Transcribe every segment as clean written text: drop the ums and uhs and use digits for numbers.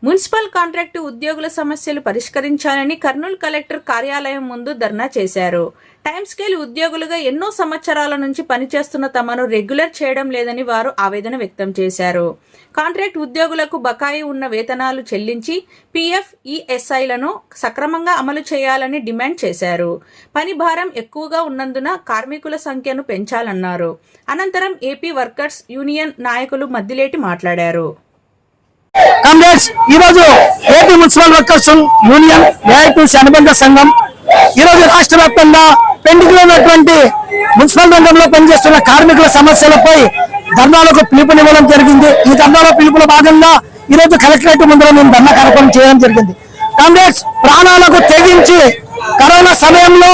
Municipal contract ఉద్యోగుల సమస్యలు పరిష్కరించాలని కర్నూలు కలెక్టర్ కార్యాలయం ముందు ధర్నా చేశారు. టైమ్ స్కేల్ ఉద్యోగులుగా ఎన్నో సంవత్సరాల నుంచి పనిచేస్తున్న తమను రెగ్యులర్ చేయడం లేదని వారు ఆవేదన వ్యక్తం చేశారు. కాంట్రాక్ట్ ఉద్యోగులకు బకాయి ఉన్న వేతనాలు చెల్లించి పీఎఫ్, ఈఎస్ఐలను సక్రమంగా అమలు చేయాలని డిమాండ్ చేశారు. పని భారం ఎక్కువగా ఉన్నందున కార్మికుల సంఖ్యను పెంచాలన్నారు. అనంతరం ఏపీ వర్కర్స్ యూనియన్ నాయకులు మద్దిలేటి మాట్లాడారు. కాంగ్రెస్ ఈరోజు AP municipal workers union AITC అనుబంధ సంఘం ఈరోజు రాష్ట్ర వ్యాప్తంగా పెండింగ్ లో ఉన్నటువంటి మున్సిపల్ రంగంలో పనిచేస్తున్న కార్మికుల సమస్యలపై ధర్నాలకు పిలుపునివ్వడం జరిగింది. ఈ ధర్నాలో పిలుపులో భాగంగా ఈరోజు కలెక్టరేట్ ముందర మేము ధర్నా కార్యక్రమం చేయడం జరిగింది. కాంగ్రెస్ ప్రాణాలకు తెగించి కరోనా సమయంలో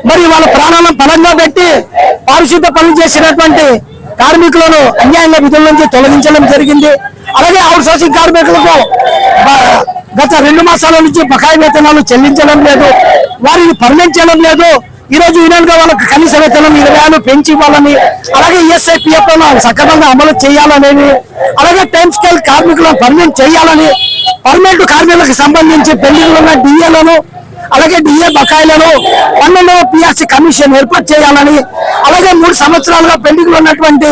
మరి వాళ్ళ ప్రాణాలను బలంగా పెట్టి పారిశుద్ధ పనులు చేసినటువంటి కార్మికులను అన్యాయంగా విధుల నుంచి తొలగించడం జరిగింది. అలాగే అవుట్ సోర్సింగ్ కార్మికులకు గత 2 మాసాల నుంచి బకాయి వేతనాలు చెల్లించడం లేదు, వారిని పర్మనెంట్ చేయడం లేదు. ఈ రోజు యూనియన్ గా వాళ్ళకి కనీస వేతనం 20 పెంచి ఇవ్వాలని, అలాగే ఈఎస్ఐ, పిఎఫ్ సక్రమంగా అమలు చేయాలనేది, అలాగే టైమ్ స్కేల్ కార్మికులను పర్మనెంట్ చేయాలని, పర్మనెంట్ కార్మికులకు సంబంధించి పెండింగ్ ఉన్న డిఏలను అలాగే డిఏ బకాయిలను 12వ పిఆర్సీ కమిషన్ ఏర్పాటు చేయాలని, అలాగే 3 సంవత్సరాలుగా పెండింగ్ ఉన్నటువంటి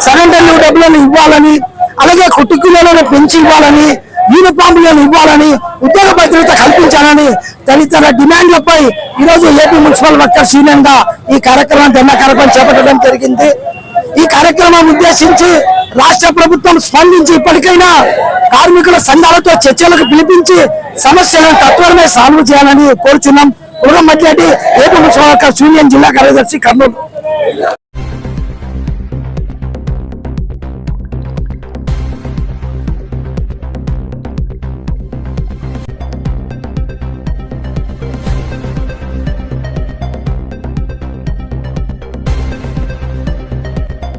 సరెండర్ డబ్బులను ఇవ్వాలని, అలాగే కుటుంబాలను పెంచి ఇవ్వాలని, యూనిఫామ్లను ఇవ్వాలని, ఉద్యోగ భద్రత కల్పించాలని తదితర డిమాండ్లపై ఈరోజు ఏపీ మున్సిపల్ వర్కర్స్ యూనియన్ గా ఈ కార్యక్రమం ధర్నా కార్యక్రమం చేపట్టడం జరిగింది. ఈ కార్యక్రమం ఉద్దేశించి రాష్ట్ర ప్రభుత్వం స్పందించి ఇప్పటికైనా కార్మికుల సంఘాలతో చర్చలకు పిలిపించి సమస్యలను తత్వరమే సాల్వ్ చేయాలని కోరుచున్నాం. మధ్యటి ఏపీ మున్సిపల్ వర్కర్స్ యూనియన్ జిల్లా కార్యదర్శి కర్నూలు.